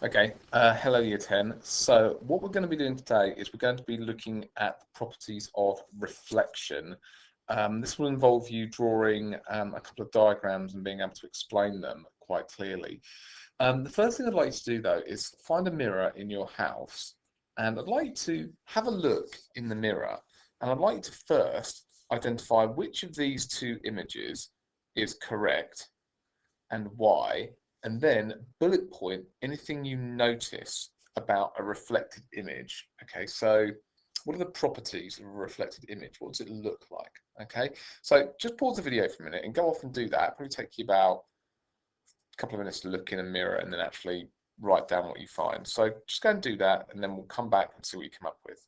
Okay, hello Year 10. So what we're going to be doing today is we're going to be looking at the properties of reflection. This will involve you drawing a couple of diagrams and being able to explain them quite clearly. The first thing I'd like you to do though is find a mirror in your house, and I'd like you to have a look in the mirror, and I'd like you to first identify which of these two images is correct and why, and then bullet point anything you notice about a reflected image. Okay, so what are the properties of a reflected image? What does it look like? Okay, so just pause the video for a minute and go off and do that. It'll probably take you about a couple of minutes to look in a mirror and then actually write down what you find. So just go and do that, and then we'll come back and see what you come up with.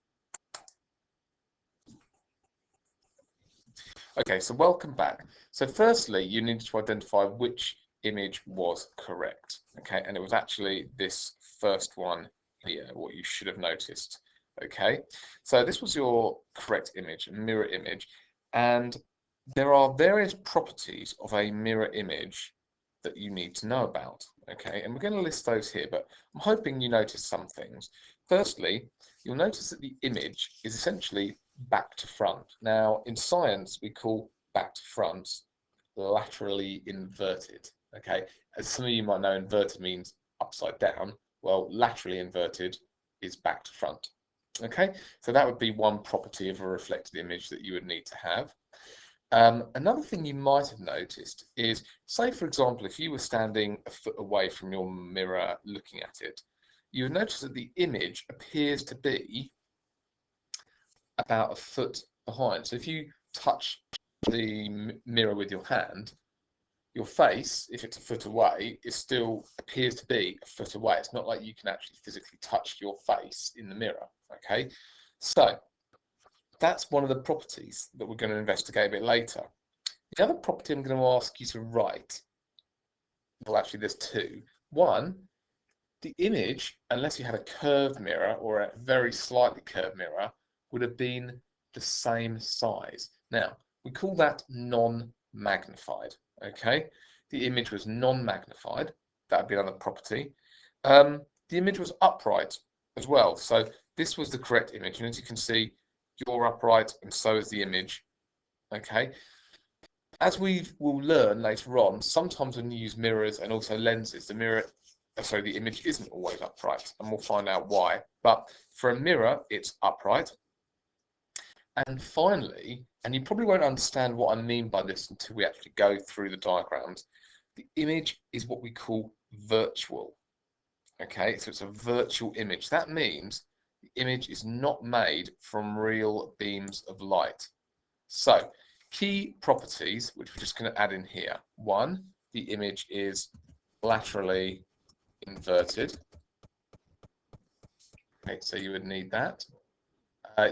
Okay, so welcome back. So firstly, you need to identify which image was correct. Okay, and it was actually this first one here, what you should have noticed. Okay, so this was your correct image, a mirror image, and there are various properties of a mirror image that you need to know about. Okay, and we're going to list those here, but I'm hoping you notice some things. Firstly, you'll notice that the image is essentially back to front. Now, in science, we call back to front laterally inverted. Okay, as some of you might know, inverted means upside down. Well, laterally inverted is back to front. Okay, so that would be one property of a reflected image that you would need to have. Another thing you might have noticed is, say for example, if you were standing a foot away from your mirror looking at it, you would notice that the image appears to be about a foot behind. So if you touch the mirror with your hand, your face, if it's a foot away, it still appears to be a foot away. It's not like you can actually physically touch your face in the mirror. Okay, so that's one of the properties that we're going to investigate a bit later. The other property I'm going to ask you to write, well, actually, there's two. One, the image, unless you had a curved mirror or a very slightly curved mirror, would have been the same size. Now, we call that non-magnified, okay? The image was non-magnified. That would be another property. The image was upright as well. So this was the correct image. And as you can see, you're upright and so is the image, okay? As we will learn later on, sometimes when you use mirrors and also lenses, the image isn't always upright, and we'll find out why. But for a mirror, it's upright. And finally, and you probably won't understand what I mean by this until we actually go through the diagrams, the image is what we call virtual. Okay, so it's a virtual image. That means the image is not made from real beams of light. So, key properties, which we're just going to add in here. One, the image is laterally inverted. Okay, so you would need that.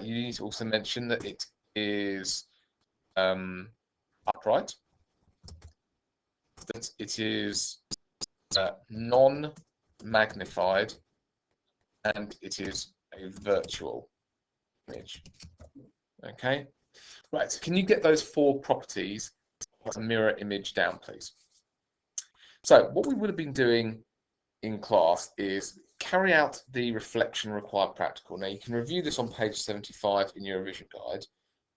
You need to also mention that it is upright, that it is non-magnified, and it is a virtual image. Okay, right, so can you get those four properties of a mirror image down, please? So what we would have been doing in class is carry out the reflection required practical. Now you can review this on page 75 in your revision guide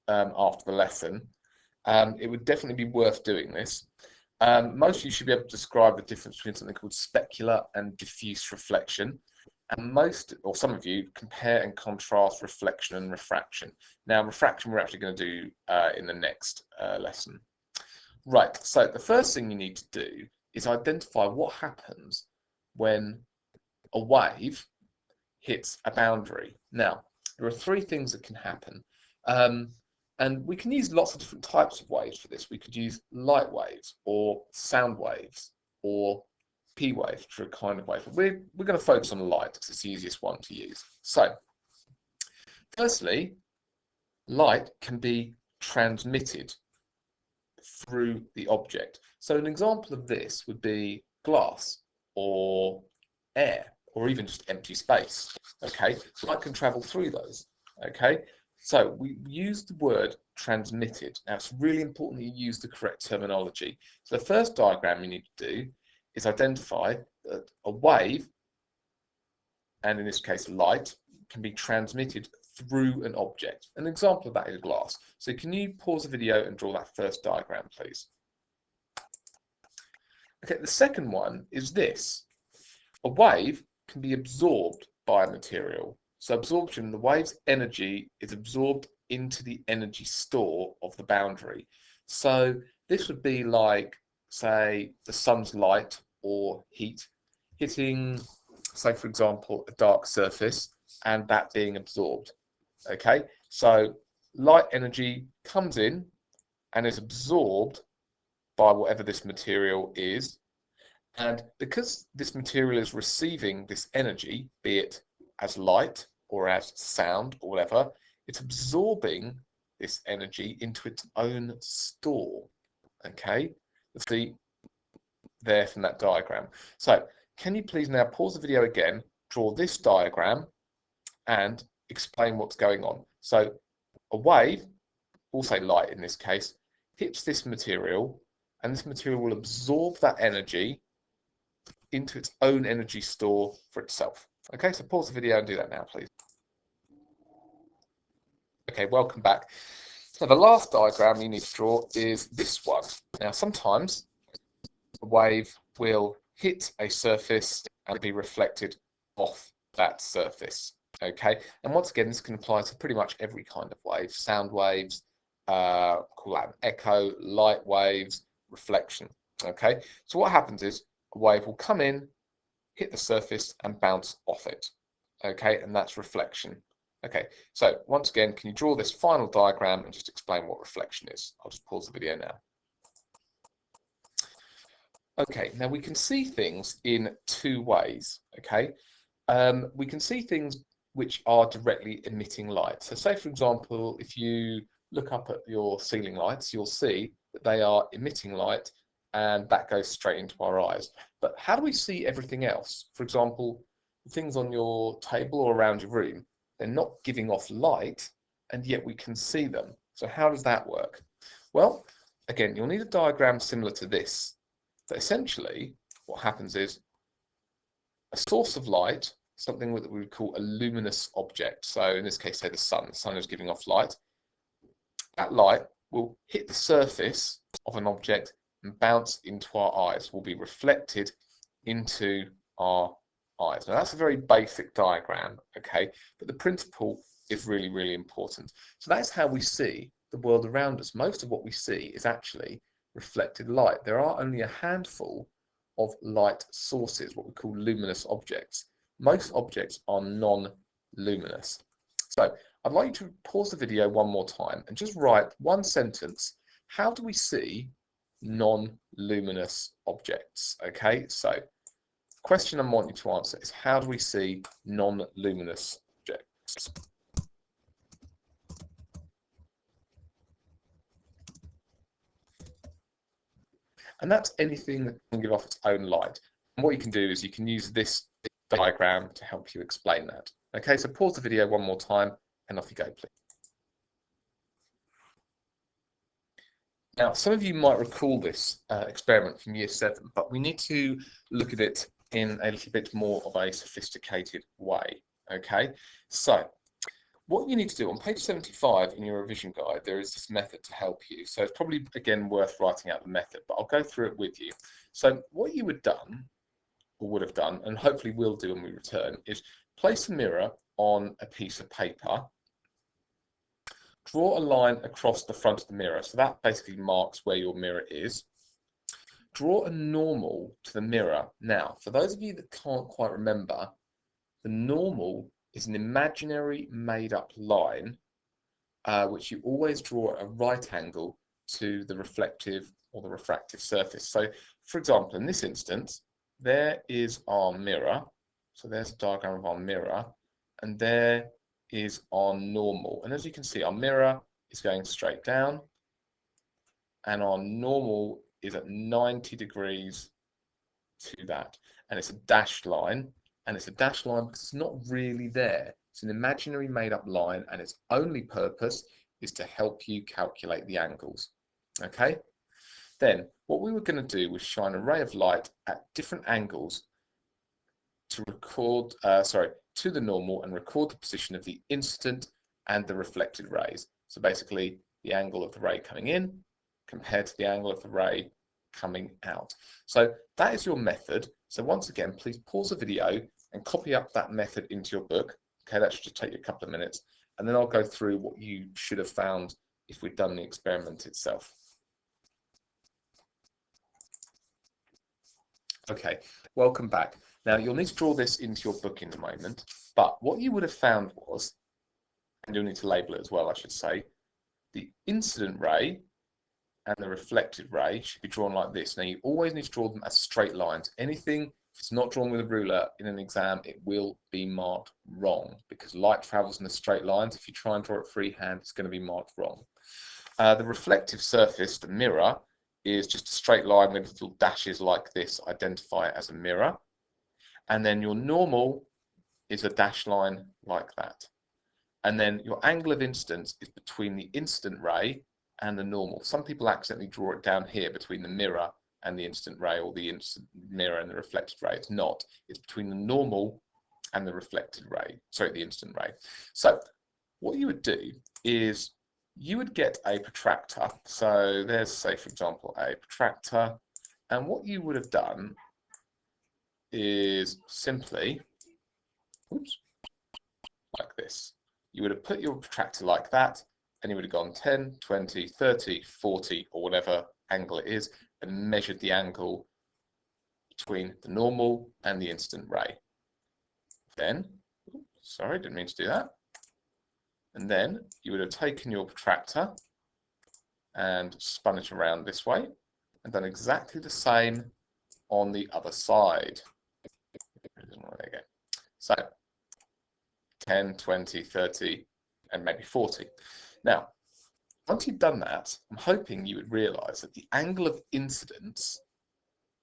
after the lesson. It would definitely be worth doing this. Most of you should be able to describe the difference between something called specular and diffuse reflection. And most, or some of you, compare and contrast reflection and refraction. Now, refraction we're actually going to do in the next lesson. Right, so the first thing you need to do is identify what happens when a wave hits a boundary. Now, there are three things that can happen. And we can use lots of different types of waves for this. We could use light waves or sound waves or P waves for a kind of wave. We're going to focus on light because it's the easiest one to use. So, firstly, light can be transmitted through the object. So an example of this would be glass or air or even just empty space. Okay, light can travel through those. Okay, so we use the word transmitted. Now it's really important that you use the correct terminology. So the first diagram you need to do is identify that a wave and in this case light, can be transmitted through an object. An example of that is glass. So can you pause the video and draw that first diagram, please? Okay, the second one is this. A wave can be absorbed by a material. So absorption, the wave's energy is absorbed into the energy store of the boundary. So this would be like, say, the sun's light or heat hitting, say, for example, a dark surface and that being absorbed. Okay, so light energy comes in and is absorbed by whatever this material is. And because this material is receiving this energy, be it as light or as sound or whatever, it's absorbing this energy into its own store. Okay, let's see there from that diagram. So can you please now pause the video again, draw this diagram and explain what's going on. So a wave, we'll say light in this case, hits this material and this material will absorb that energy into its own energy store for itself. Okay, so pause the video and do that now, please. Okay, welcome back. So the last diagram you need to draw is this one. Now, sometimes a wave will hit a surface and be reflected off that surface. Okay, and once again, this can apply to pretty much every kind of wave. Sound waves, call that an echo, light waves, reflection. Okay, so what happens is a wave will come in, hit the surface and bounce off it. Okay, and that's reflection. Okay, so once again, can you draw this final diagram and just explain what reflection is? I'll just pause the video now. Okay, now we can see things in two ways. Okay, we can see things which are directly emitting light. So say, for example, if you look up at your ceiling lights, you'll see that they are emitting light and that goes straight into our eyes. But how do we see everything else? For example, things on your table or around your room, they're not giving off light and yet we can see them. So how does that work? Well, again, you'll need a diagram similar to this. So essentially, what happens is a source of light, something that we would call a luminous object. So in this case, say the sun is giving off light. That light will hit the surface of an object and bounce into our eyes, will be reflected into our eyes. Now that's a very basic diagram, okay, but the principle is really, really important. So that's how we see the world around us. Most of what we see is actually reflected light. There are only a handful of light sources, what we call luminous objects. Most objects are non-luminous. So I'd like you to pause the video one more time and just write one sentence. How do we see non-luminous objects? Okay, so the question I want you to answer is, how do we see non-luminous objects? And that's anything that can give off its own light. And what you can do is you can use this diagram to help you explain that. Okay, so pause the video one more time and off you go, please. Now, some of you might recall this experiment from year 7, but we need to look at it in a little bit more of a sophisticated way. Okay, so what you need to do on page 75 in your revision guide, there is this method to help you. So it's probably, again, worth writing out the method, but I'll go through it with you. So what you would have done, and hopefully will do when we return, is place a mirror on a piece of paper, draw a line across the front of the mirror. So that basically marks where your mirror is. Draw a normal to the mirror. Now, for those of you that can't quite remember, the normal is an imaginary made-up line which you always draw at a right angle to the reflective or the refractive surface. So, for example, in this instance, there is our mirror. So there's a diagram of our mirror, and there is our normal. And as you can see, our mirror is going straight down, and our normal is at 90 degrees to that. And it's a dashed line, and it's a dashed line because it's not really there. It's an imaginary made-up line, and its only purpose is to help you calculate the angles. Okay? Then, what we were going to do was shine a ray of light at different angles to record, to the normal and record the position of the incident and the reflected rays. So basically the angle of the ray coming in compared to the angle of the ray coming out. So that is your method. So once again, please pause the video and copy up that method into your book. Okay, that should just take you a couple of minutes. And then I'll go through what you should have found if we'd done the experiment itself. Okay, welcome back. Now you'll need to draw this into your book in a moment, but what you would have found was, and you'll need to label it as well, I should say, the incident ray and the reflected ray should be drawn like this. Now you always need to draw them as straight lines. Anything, if it's not drawn with a ruler in an exam, it will be marked wrong because light travels in the straight lines. If you try and draw it freehand, it's going to be marked wrong. The reflective surface, the mirror, is just a straight line with little dashes like this, identify it as a mirror. And then your normal is a dashed line like that. And then your angle of incidence is between the incident ray and the normal. Some people accidentally draw it down here between the mirror and the incident ray, or the mirror and the reflected ray. It's not. It's between the normal and the reflected ray, sorry, the incident ray. So what you would do is you would get a protractor. So there's, say, for example, a protractor. And what you would have done is simply, oops, like this. You would have put your protractor like that, and you would have gone 10, 20, 30, 40, or whatever angle it is, and measured the angle between the normal and the incident ray. Then, sorry, didn't mean to do that. And then you would have taken your protractor and spun it around this way and done exactly the same on the other side. There you go. So 10, 20, 30, and maybe 40. Now, once you've done that, I'm hoping you would realize that the angle of incidence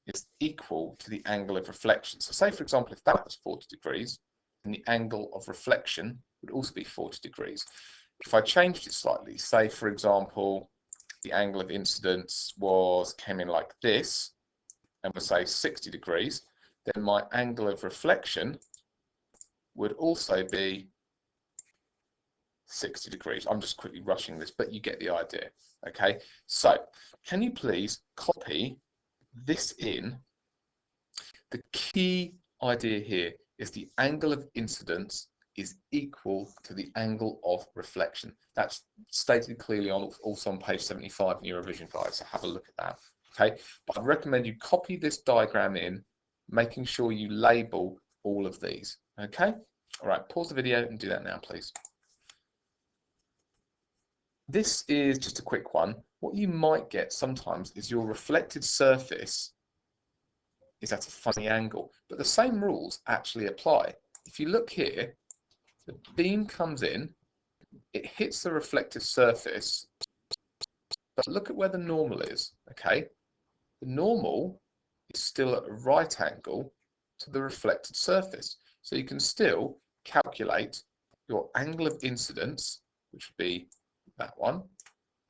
is equal to the angle of reflection. So say, for example, if that was 40 degrees, then the angle of reflection would also be 40 degrees. If I changed it slightly, say, for example, the angle of incidence came in like this, and we'll say 60 degrees, then my angle of reflection would also be 60 degrees. I'm just quickly rushing this, but you get the idea. Okay, so can you please copy this in? The key idea here is the angle of incidence is equal to the angle of reflection. That's stated clearly also on page 75 in your revision guide, so have a look at that. Okay, but I'd recommend you copy this diagram in, making sure you label all of these. Okay, all right, pause the video and do that now, please. This is just a quick one. What you might get sometimes is your reflected surface is at a funny angle, but the same rules actually apply. If you look here, the beam comes in, it hits the reflective surface, but look at where the normal is, okay? The normal is still at a right angle to the reflected surface. So you can still calculate your angle of incidence, which would be that one,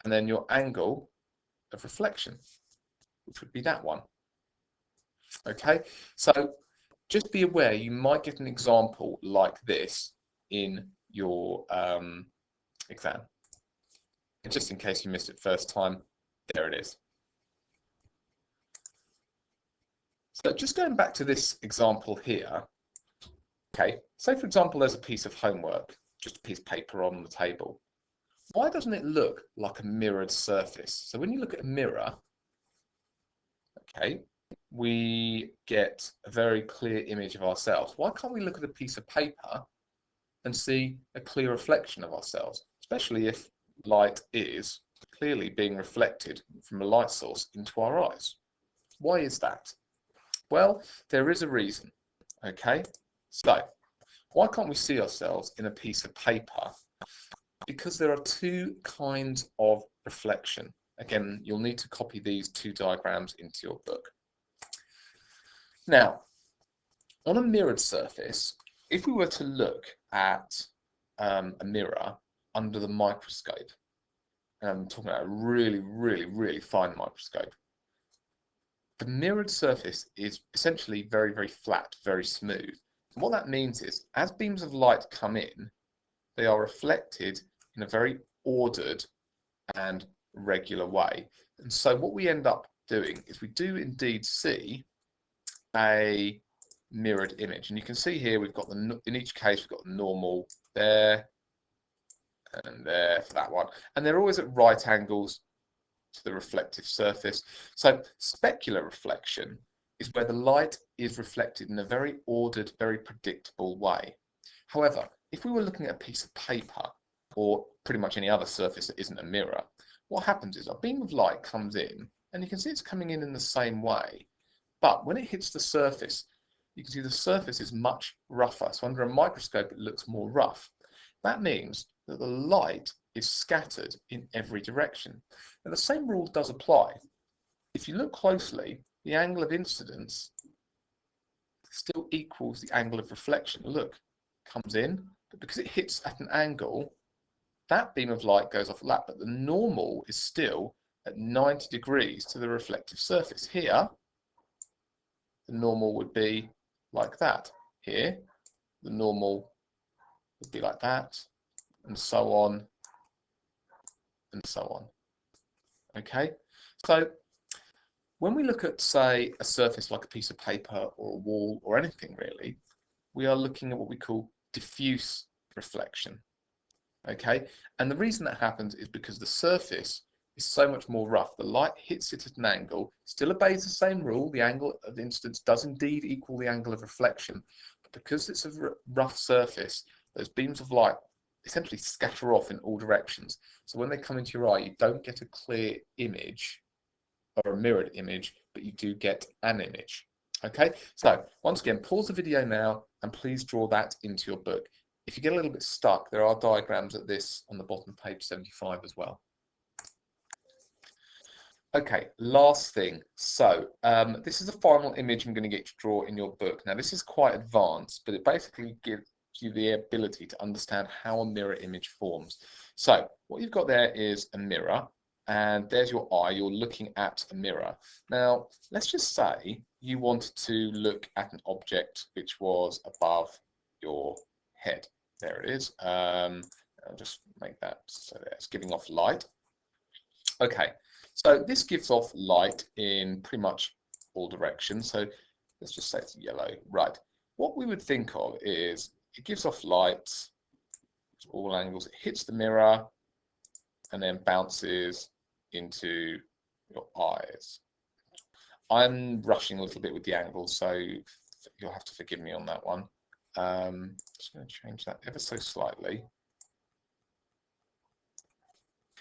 and then your angle of reflection, which would be that one. Okay, so just be aware you might get an example like this in your exam. And just in case you missed it first time, there it is. So just going back to this example here, okay, say for example there's a piece of homework, just a piece of paper on the table. Why doesn't it look like a mirrored surface? So when you look at a mirror, okay, we get a very clear image of ourselves. Why can't we look at a piece of paper and see a clear reflection of ourselves, especially if light is clearly being reflected from a light source into our eyes? Why is that? Well, there is a reason, okay? So, why can't we see ourselves in a piece of paper? Because there are two kinds of reflection. Again, you'll need to copy these two diagrams into your book. Now, on a mirrored surface, if we were to look at a mirror under the microscope, and I'm talking about a really, really, really fine microscope, the mirrored surface is essentially very, very flat, very smooth. What that means is, as beams of light come in, they are reflected in a very ordered and regular way. And so what we end up doing is we do indeed see a mirrored image. And you can see here we've got in each case we've got the normal there and there for that one. And they're always at right angles to the reflective surface. So specular reflection is where the light is reflected in a very ordered, very predictable way. However, if we were looking at a piece of paper or pretty much any other surface that isn't a mirror, what happens is a beam of light comes in and you can see it's coming in the same way. But when it hits the surface, you can see the surface is much rougher. So under a microscope, it looks more rough. That means that the light is scattered in every direction. And the same rule does apply. If you look closely, the angle of incidence still equals the angle of reflection. Look, it comes in, but because it hits at an angle, that beam of light goes off that, but the normal is still at 90 degrees to the reflective surface. Here, the normal would be like that. Here, the normal would be like that, and so on, and so on. Okay, so when we look at, say, a surface like a piece of paper or a wall or anything really, we are looking at what we call diffuse reflection. Okay, and the reason that happens is because the surface is so much more rough. The light hits it at an angle, still obeys the same rule. The angle of incidence does indeed equal the angle of reflection, but because it's a rough surface, those beams of light essentially scatter off in all directions. So when they come into your eye, you don't get a clear image or a mirrored image, but you do get an image. Okay, so once again, pause the video now and please draw that into your book. If you get a little bit stuck, there are diagrams at this on the bottom, page 75 as well. Okay, last thing. So this is the final image I'm going to get you to draw in your book. Now this is quite advanced, but it basically gives you the ability to understand how a mirror image forms. So what you've got there is a mirror, and there's your eye. You're looking at a mirror. Now let's just say you wanted to look at an object which was above your head. There it is. I'll just make that so that it's giving off light. Okay, so this gives off light in pretty much all directions. So let's just say it's yellow. Right. What we would think of is it gives off light to all angles. It hits the mirror and then bounces into your eyes. I'm rushing a little bit with the angles, so you'll have to forgive me on that one. Just going to change that ever so slightly.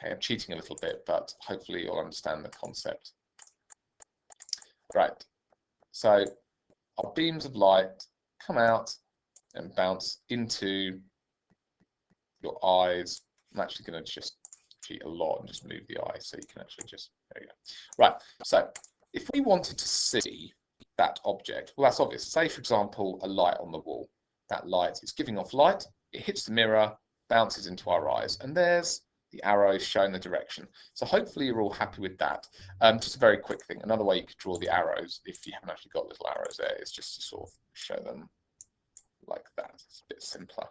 Okay, I'm cheating a little bit, but hopefully you'll understand the concept. Right, so our beams of light come out and bounce into your eyes. I'm actually going to just cheat a lot and just move the eye so you can actually just, there you go. Right, so if we wanted to see that object, well, that's obvious. Say, for example, a light on the wall. That light is giving off light, it hits the mirror, bounces into our eyes, and there's the arrows showing the direction. So hopefully you're all happy with that. Just a very quick thing. Another way you could draw the arrows, if you haven't actually got little arrows there, is just to sort of show them like that. It's a bit simpler.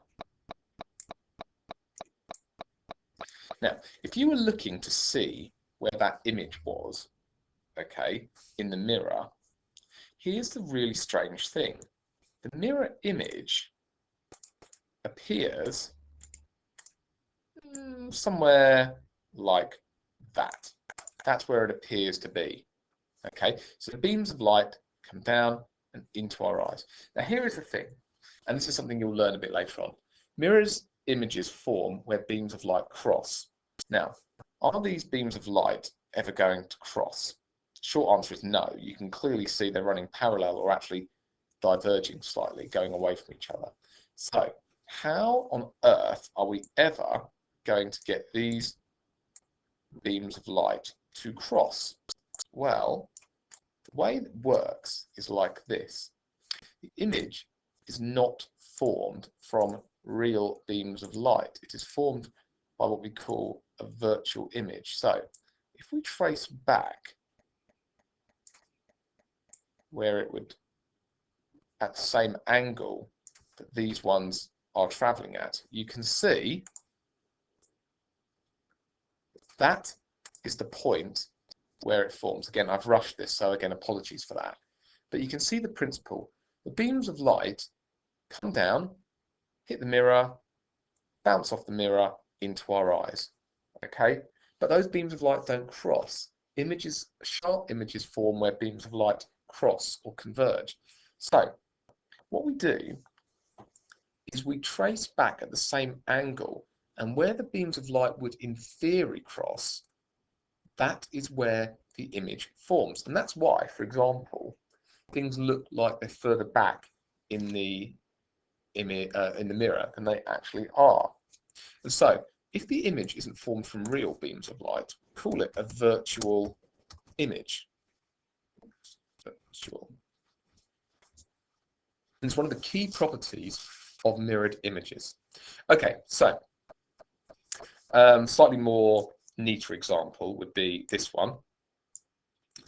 Now, if you were looking to see where that image was, okay, in the mirror, here's the really strange thing. The mirror image appears somewhere like that. That's where it appears to be. Okay, so the beams of light come down and into our eyes. Now here is the thing, and this is something you'll learn a bit later on. Mirrors images form where beams of light cross. Now, are these beams of light ever going to cross? Short answer is no. You can clearly see they're running parallel or actually diverging slightly, going away from each other. So how on earth are we ever going to get these beams of light to cross? Well, the way it works is like this. The image is not formed from real beams of light. It is formed by what we call a virtual image. So if we trace back where it would, at the same angle that these ones are traveling at. You can see that is the point where it forms. Again, I've rushed this, so again, apologies for that. But you can see the principle. The beams of light come down, hit the mirror, bounce off the mirror into our eyes. Okay? But those beams of light don't cross. Images, sharp images form where beams of light cross or converge. So what we do is we trace back at the same angle, and where the beams of light would in theory cross, that is where the image forms. And that's why, for example, things look like they're further back in the mirror than they actually are. And so, if the image isn't formed from real beams of light, call it a virtual image. Virtual. And it's one of the key properties of mirrored images. Okay, so slightly more neater example would be this one.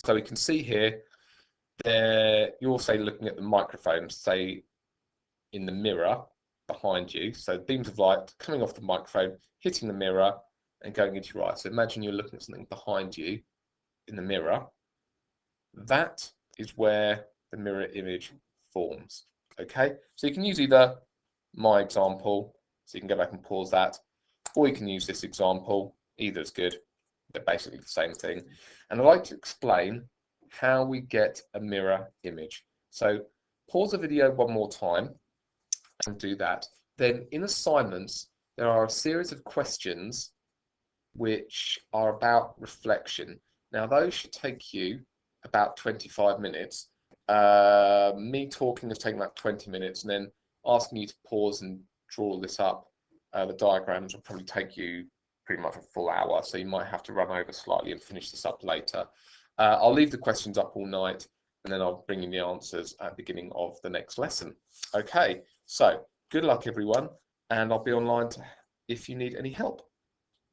So we can see here, you're say looking at the microphone, say in the mirror behind you. So beams of light coming off the microphone, hitting the mirror and going into your eye. So imagine you're looking at something behind you in the mirror. That is where the mirror image forms. Okay, so you can use either my example, so you can go back and pause that, or you can use this example. Either is good. They're basically the same thing. And I'd like to explain how we get a mirror image. So pause the video one more time and do that. Then in assignments, there are a series of questions which are about reflection. Now those should take you about 25 minutes. Me talking has taken about 20 minutes, and then asking you to pause and draw this up. The diagrams will probably take you pretty much a full hour, so you might have to run over slightly and finish this up later. I'll leave the questions up all night, and then I'll bring in the answers at the beginning of the next lesson. Okay, so good luck everyone, and I'll be online if you need any help.